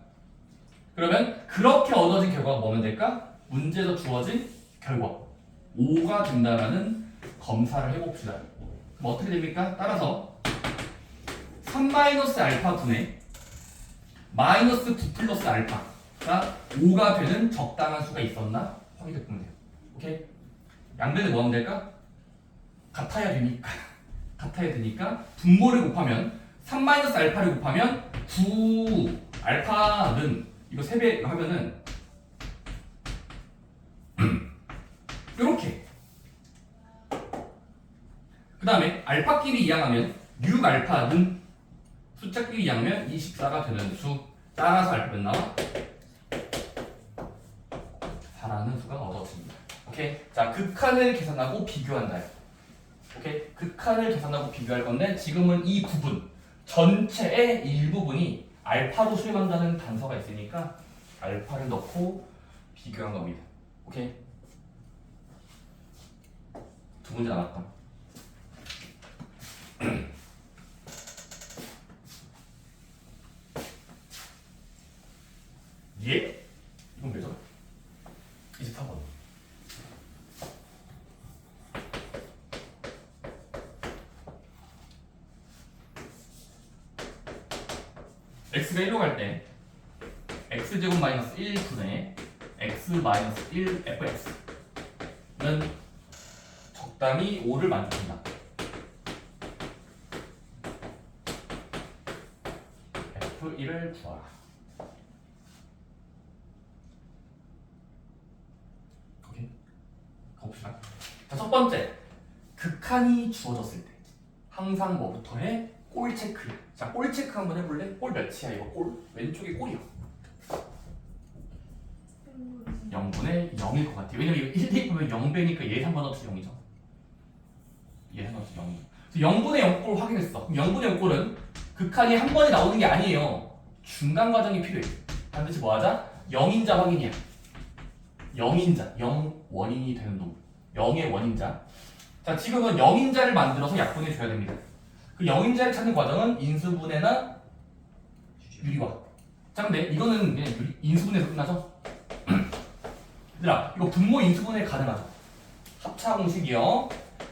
그러면 그렇게 얻어진 결과가 뭐면 될까? 문제에서 주어진 결과 5가 된다라는 검사를 해봅시다. 그럼 어떻게 됩니까? 따라서 3-알파 분의 마이너스 9 플러스 알파가 5가 되는 적당한 수가 있었나? 확인해 보면 돼요. 오케이? 양변에 뭐 하면 될까? 같아야 되니까 같아야 되니까 분모를 곱하면 3-알파를 곱하면 9 알파는 이거 3배 하면은 요렇게 그 다음에 알파끼리 이항하면 6알파는 숫자끼리 이항하면 24가 되는 수. 따라서 알파는 나와 4라는 수가 얻어집니다. 오케이? 자, 극한을 계산하고 비교한다. 오케이? 극한을 계산하고 비교할 건데 지금은 이 부분 전체의 일부분이 알파로 수렴한다는 단서가 있으니까 알파를 넣고 비교한 겁니다. 오케이? 두 문제 남았다. 예? 이건 왜죠? 24번. x가 1로 갈 때 x제곱 마이너스 1분의 x 마이너스 1 fx는 적당히 5를 만족한다. f1을 구하라. 첫 번째, 극한이 주어졌을 때 항상 뭐부터 해? 골 체크. 자, 골 체크 한번 해볼래? 골 몇이야 이거? 골 왼쪽에 골이야. 0분의 0일 것 같아. 왜냐면 이거 1대 보면 0배니까 얘 상관없이 0이죠. 얘 상관없이 0이죠. 그래서 0분의 0골 확인했어. 그럼 0분의 0골은 극한이 한 번에 나오는 게 아니에요. 중간 과정이 필요해. 반드시 뭐 하자? 0인자 확인이야. 0인자, 0 원인이 되는 놈. 0의 원인자. 자, 지금은 0인자를 만들어서 약분해 줘야 됩니다. 그 0인자를 찾는 과정은 인수분해나 유리화. 자, 근데 이거는 그냥 인수분해에서 끝나죠? 얘들아, 이거 분모 인수분해 가능하죠? 합차 공식이요.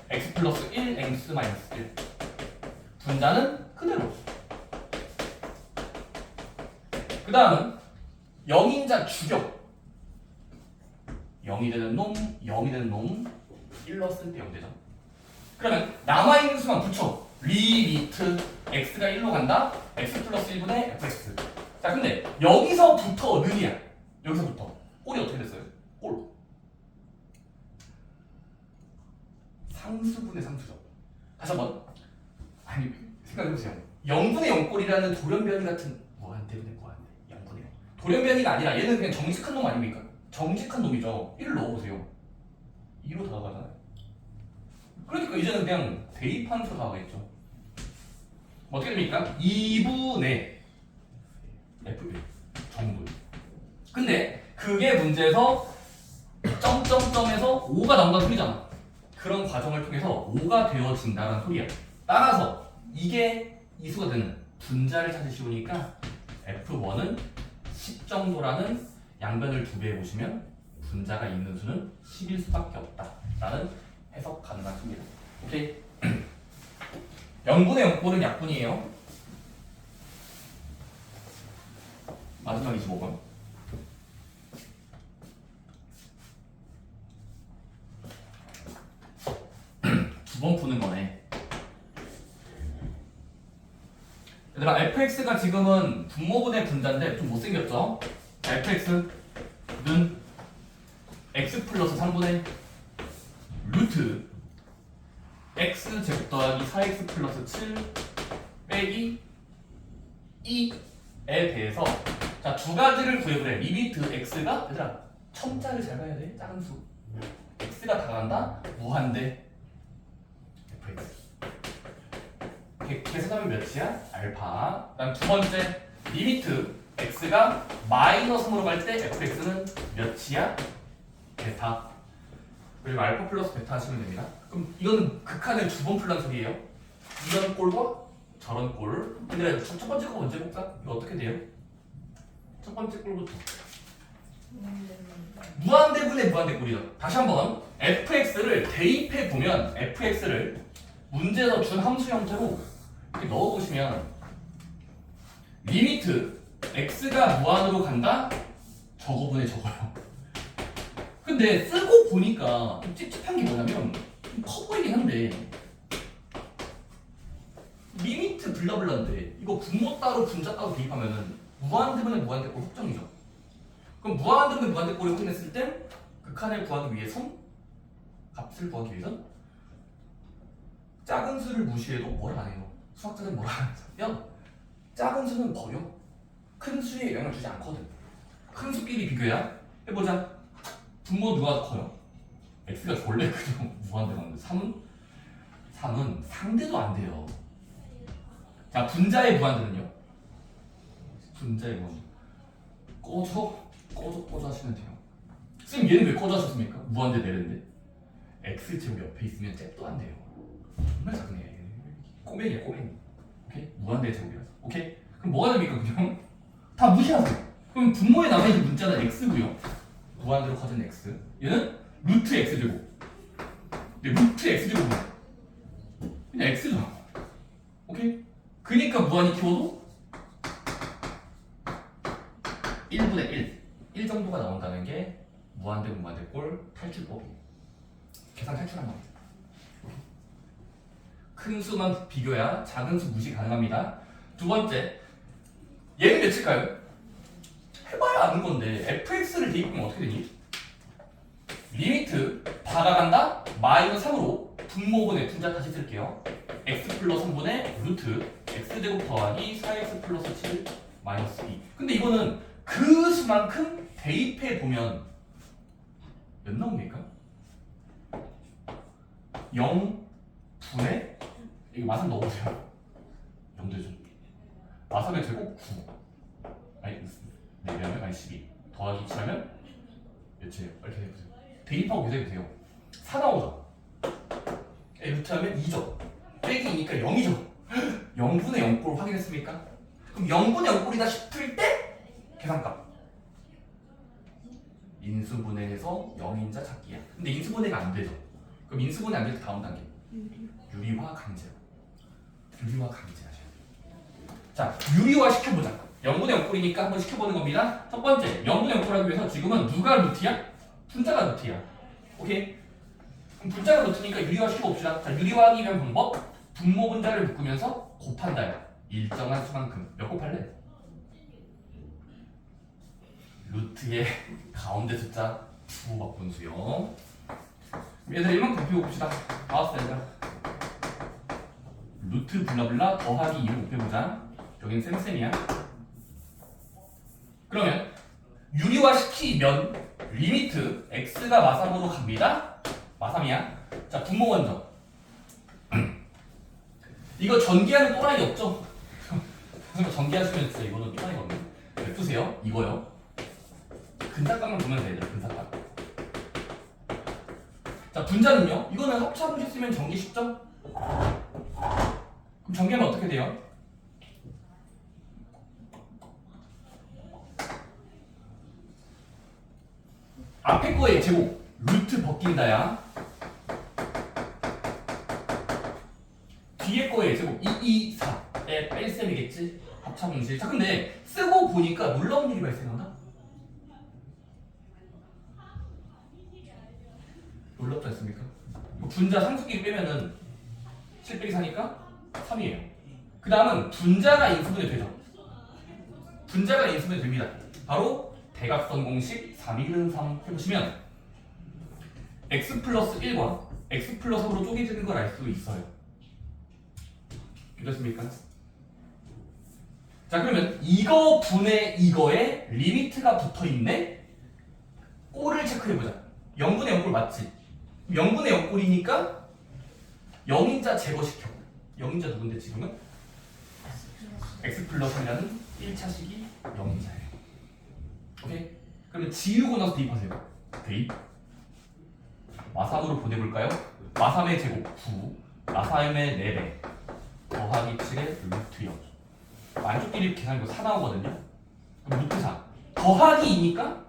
x 플러스 1, x 마이너스 1. 분자는 그대로. 그 다음은 0인자 주격. 0이 되는 놈, 0이 되는 놈, 1 넣었을 때 0 되죠. 그러면 남아있는 수만 붙여. 리미트 x가 1로 간다. x 플러스 1분의 fx. 자, 근데 여기서부터 는이야. 여기서부터 꼴이 어떻게 됐어요? 꼴. 상수분의 상수죠. 다시 한번. 아니, 생각해보세요. 0분의 0꼴이라는 돌연변이 같은 무한대분의 무한대. 0분의 0. 돌연변이가 아니라 얘는 그냥 정직한 놈 아닙니까? 정직한 놈이죠. 1을 넣어보세요. 2로 다가가잖아요. 그러니까 이제는 그냥 대입한 수로 다가가겠죠. 어떻게 됩니까? 2분의 f1 정도. 근데 그게 문제에서 점점점에서 5가 나온다는 소리잖아. 그런 과정을 통해서 5가 되어진다는 소리야. 따라서 이게 이수가 되는 분자를 찾기 쉬우니까 F1은 10 정도라는 양변을 두 배 해보시면 분자가 있는 수는 10일 수밖에 없다라는 해석 가능한 수입니다. 오케이? 0분의 0꼴은 약분이에요. 마지막 25번. 두 번 푸는 거네. 얘들아, fx가 지금은 분모분의 분자인데 좀 못생겼죠? fx는 x 플러스 3분의 루트 x 제곱 더하기 4x 플러스 7 빼기 2에 대해서 자, 두 가지를 구해보래. 리미트 x가 얘들아 첨자를 잘 봐야 돼. 작은 수 x가 다간다 무한대 fx 계산하면 몇이야? 알파. 그다음 두 번째 리미트 x가 마이너스 3으로 갈 때 fx는 몇이야? 베타. 그리고 알파 플러스 베타 하시면 됩니다. 그럼 이거는 극한을 두 번 풀란 소리예요. 이런 꼴과 저런 꼴. 근데 첫 번째 거 먼저 볼까? 이거 어떻게 돼요? 첫 번째 꼴부터. 무한대분의 무한대꼴이죠. 다시 한번 fx를 대입해 보면 fx를 문제에서 준 함수 형태로 이렇게 넣어보시면 리미트 x가 무한으로 간다? 저거분의 저거요. 근데 쓰고 보니까 좀 찝찝한 게 뭐냐면 좀 커 보이긴 한데 리미트 블라블라인데 이거 분모 따로 분자 따로 대입하면은 무한대분의 무한대꼴 확정이죠. 그럼 무한대분의 무한대꼴을 확인했을 때 극한을 구하기 위해선 값을 구하기 위해선 작은 수를 무시해도 뭘 안 해요. 수학자들은 뭘 안 하냐면 작은 수는 버려. 큰 수에 영향을 주지 않거든. 큰 수끼리 비교해야 해보자. 분모 누가 커요? x가 원래 그냥 무한대로 하는데 3은 상대도 안 돼요. 자, 분자의 무한대는요? 분자의 무한대 꺼져 하시면 돼요. 선생님 얘는 왜 꺼져 하셨습니까? 무한대 내는데 x제곱 옆에 있으면 잽도 안 돼요. 정말 작네. 꼬맹이야 꼬맹이. 오케이? 무한대 제곱이라서. 오케이? 그럼 뭐가 됩니까? 그냥 다 무시하세요. 그럼 분모에 남아있는 문자는 x고요. 무한대로 커진 x. 얘는 루트 x제곱. 루트 x제곱은 그냥 x죠. 오케이? 그니까 무한히 키워도 1분의 1 정도가 나온다는 게 무한대 무한대꼴 탈출법이에요. 계산 탈출한 겁니다. 큰 수만 비교해야 작은 수 무시 가능합니다. 두 번째, 얘는 몇일까요? 해봐야 아는 건데 fx를 대입하면 어떻게 되니? 리미트 다가간다 마이너스 3으로 분모분의 분자 다시 쓸게요. x 플러스 3분의 루트 x제곱 더하기 4x 플러스 7 마이너스 2. 근데 이거는 그 수만큼 대입해 보면 몇 나옵니까? 0분의 이거 마삼 넣어보세요. 0 되죠. 마삼의 제곱 9 아니 4배하면 아니 12 더하기 7하면 몇이에요? 이렇게 해보세요. 대입하고 계산해보세요. 4 나오죠? 루트하면 2죠. 빼기 2니까 0이죠. 0분의 0꼴 확인했습니까? 그럼 0분의 0꼴이다 싶을 때 계산값 인수분해해서 0인자 찾기야. 근데 인수분해가 안 되죠. 그럼 인수분해 안 될 때 다음 단계 유리화 강제. 유리화 강제하셔야 돼요. 자, 유리화 시켜보자. 0분의 0꼴이니까 한번 시켜보는 겁니다. 첫 번째, 0분의 0꼴 하기 위해서 지금은 누가 루트야? 분자가 루트야. 오케이? 그럼 분자가 루트니까 유리화 시켜봅시다. 자, 유리화하기 위한 방법, 분모 분자를 묶으면서 곱한다요. 일정한 수만큼. 몇 곱할래? 루트의 가운데 숫자 2바꾼수요. 얘들아 이만큼 곱해고 봅시다. 나왔어 얘들아. 루트 블라블라 더하기 2를 곱해보자. 여긴 쌤쌤이야. 그러면 유리화 시키면 리미트 x가 마삼으로 갑니다. 마삼이야. 자, 분모 먼저. 이거 전기하는 또라이 없죠? 전기하시면 진짜 이거는 또라이가 없네. 냅두세요. 이거요. 근사값만 보면 돼요. 근사값. 자, 분자는요. 이거는 합차함수 쓰면 전기 쉽죠? 그럼 전기하면 어떻게 돼요? 앞에 거의 제곱 루트 벗긴다야. 뒤에 거의 제곱 2, 2, 4의 뺄셈이겠지? 합차분실. 자, 근데 쓰고 보니까 놀라운 일이 발생한다? 놀랍지 않습니까? 분자 상수끼리 빼면은 7 빼기 4니까 3이에요. 그 다음은 분자가 인수분해 되죠. 분자가 인수분해 됩니다. 바로 대각선 공식 3, 3 해보시면 x 플러스 1과 x 플러스 3으로 쪼개지는 걸 알 수 있어요. 이렇습니까? 자, 그러면 이거 분의 이거에 리미트가 붙어있네? 꼴을 체크해보자. 0분의 0꼴 맞지? 0분의 0꼴이니까 0인자 제거시켜. 0인자 누군데 지금은? x 플러스 3이라는 1차식이 0인자예요. 오케이? 그러면 지우고 나서 대입하세요. 대입. 마삼으로 보내볼까요? 마삼의 제곱 9, 마삼의 4배 더하기 7의 루트 0. 안쪽끼리 계산이고 4 나오거든요. 그럼 루트 4 더하기 2니까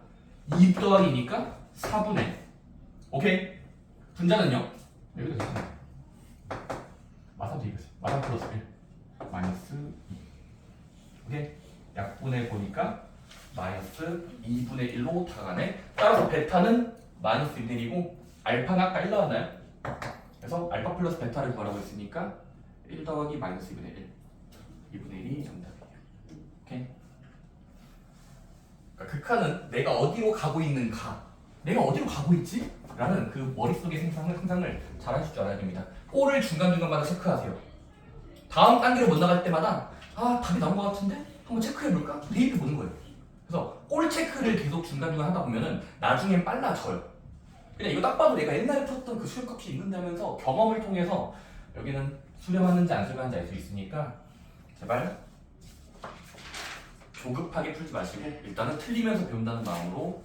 2 더하기 2니까 4분의. 오케이? 분자는요? 여기도 괜찮아요. 마삼 대입했어요. 마삼 플러스 1 마이너스 2. 오케이? 약분해 보니까 마이너스 2분의 1로 다가가네. 따라서 베타는 마이너스 2분의 1이고 알파는 아까 1 나왔나요? 그래서 알파 플러스 베타를 구하라고 했으니까 1 더하기 마이너스 2분의 1 2분의 1이 정답이에요. 오케이? 그러니까 극한은 내가 어디로 가고 있는가, 내가 어디로 가고 있지? 라는 그 머릿속의 상상을 잘 하실 줄 알아야 됩니다. 꼴을 중간중간마다 체크하세요. 다음 단계로 못 나갈 때마다 아, 답이 나온 것 같은데? 한번 체크해볼까? 대입해보는 거예요. 그래서 꼴 체크를 계속 중간중간 하다 보면은 나중엔 빨라져요. 그냥 이거 딱 봐도 내가 옛날에 풀었던 그 수렴값이 있는데 하면서 경험을 통해서 여기는 수렴하는지 안 수렴하는지 알 수 있으니까 제발 조급하게 풀지 마시고 일단은 틀리면서 배운다는 마음으로